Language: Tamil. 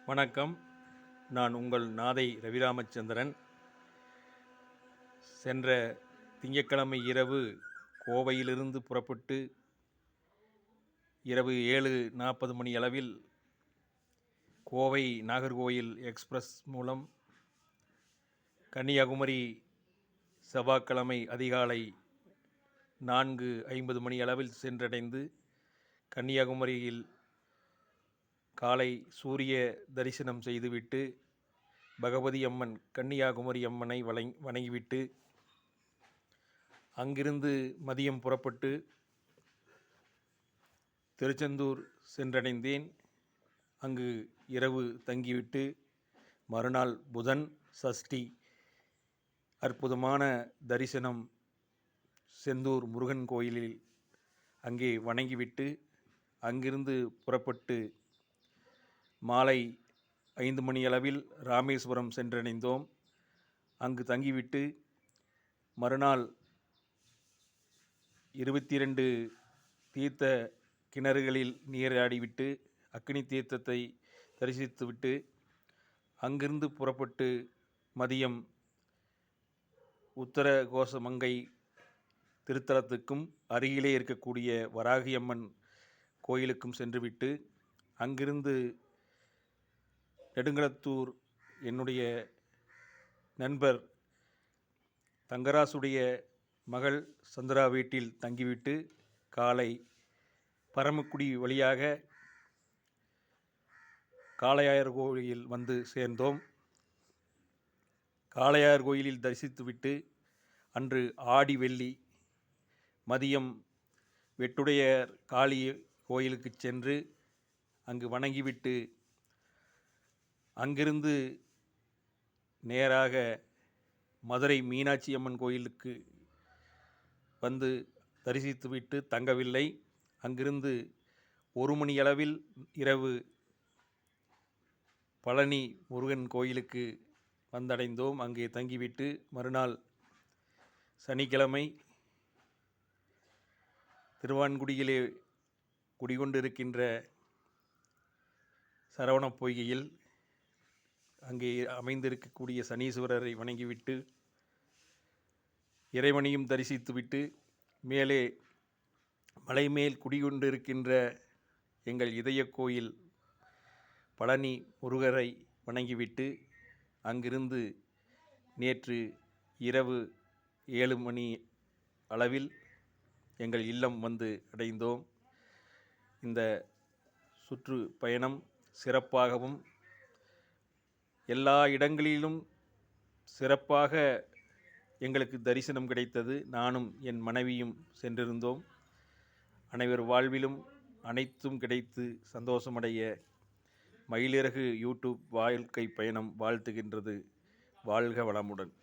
வணக்கம். நான் உங்கள் நாதை ரவிராமச்சந்திரன். சென்ற திங்கட்கிழமை இரவு கோவையிலிருந்து புறப்பட்டு இரவு 7:40 மணி அளவில் கோவை நாகர்கோயில் எக்ஸ்பிரஸ் மூலம் கன்னியாகுமரி செவ்வாய்க்கிழமை அதிகாலை 4:50 மணி அளவில் சென்றடைந்து கன்னியாகுமரியில் காலை சூரிய தரிசனம் செய்துவிட்டு பகவதி அம்மன் கன்னியாகுமரி அம்மனை வணங்கிவிட்டு அங்கிருந்து மதியம் புறப்பட்டு திருச்செந்தூர் சென்றடைந்தேன். அங்கு இரவு தங்கிவிட்டு மறுநாள் புதன் சஷ்டி அற்புதமான தரிசனம் செந்தூர் முருகன் கோயிலில் அங்கே வணங்கிவிட்டு அங்கிருந்து புறப்பட்டு மாலை 5 மணி அளவில் ராமேஸ்வரம் சென்றடைந்தோம். அங்கு தங்கிவிட்டு மறுநாள் 22 தீர்த்த கிணறுகளில் நீராடிவிட்டு அக்னி தீர்த்தத்தை தரிசித்துவிட்டு அங்கிருந்து புறப்பட்டு மதியம் உத்தரகோசமங்கை திருத்தலத்துக்கும் அருகிலே இருக்கக்கூடிய வராகியம்மன் கோயிலுக்கும் சென்றுவிட்டு அங்கிருந்து நெடுங்களத்தூர் என்னுடைய நண்பர் தங்கராசுடைய மகள் சந்திரா வீட்டில் தங்கிவிட்டு காலை பரமக்குடி வழியாக காளையார் கோயிலில் வந்து சேர்ந்தோம். காளையார் கோயிலில் தரிசித்துவிட்டு அன்று ஆடி வெள்ளி மதியம் வெட்டுடையார் காளி கோயிலுக்கு சென்று அங்கு வணங்கிவிட்டு அங்கிருந்து நேராக மதுரை மீனாட்சி அம்மன் கோயிலுக்கு வந்து தரிசித்துவிட்டு தங்கவில்லை. அங்கிருந்து 1 மணி அளவில் இரவு பழனி முருகன் கோயிலுக்கு வந்தடைந்தோம். அங்கே தங்கிவிட்டு மறுநாள் சனிக்கிழமை திருவான்குடியிலே குடிகொண்டிருக்கின்ற சரவண பொய்கையில் அங்கே அமைந்திருக்கக்கூடிய சனீஸ்வரரை வணங்கிவிட்டு இறைவனையும் தரிசித்துவிட்டு மேலே மலைமேல் குடிகொண்டிருக்கின்ற எங்கள் இதய கோயில் பழனி முருகரை வணங்கிவிட்டு அங்கிருந்து நேற்று இரவு 7 மணி அளவில் எங்கள் இல்லம் வந்து அடைந்தோம். இந்த சுற்றுப்பயணம் சிறப்பாகவும் எல்லா இடங்களிலும் சிறப்பாக எங்களுக்கு தரிசனம் கிடைத்தது. நானும் என் மனைவியும் சென்றிருந்தோம். அனைவர் வாழ்விலும் அனைத்தும் கிடைத்து சந்தோஷமடைய மயிலிறகு யூடியூப் வாழ்க்கை பயணம் வாழ்த்துகின்றது. வாழ்க வளமுடன்.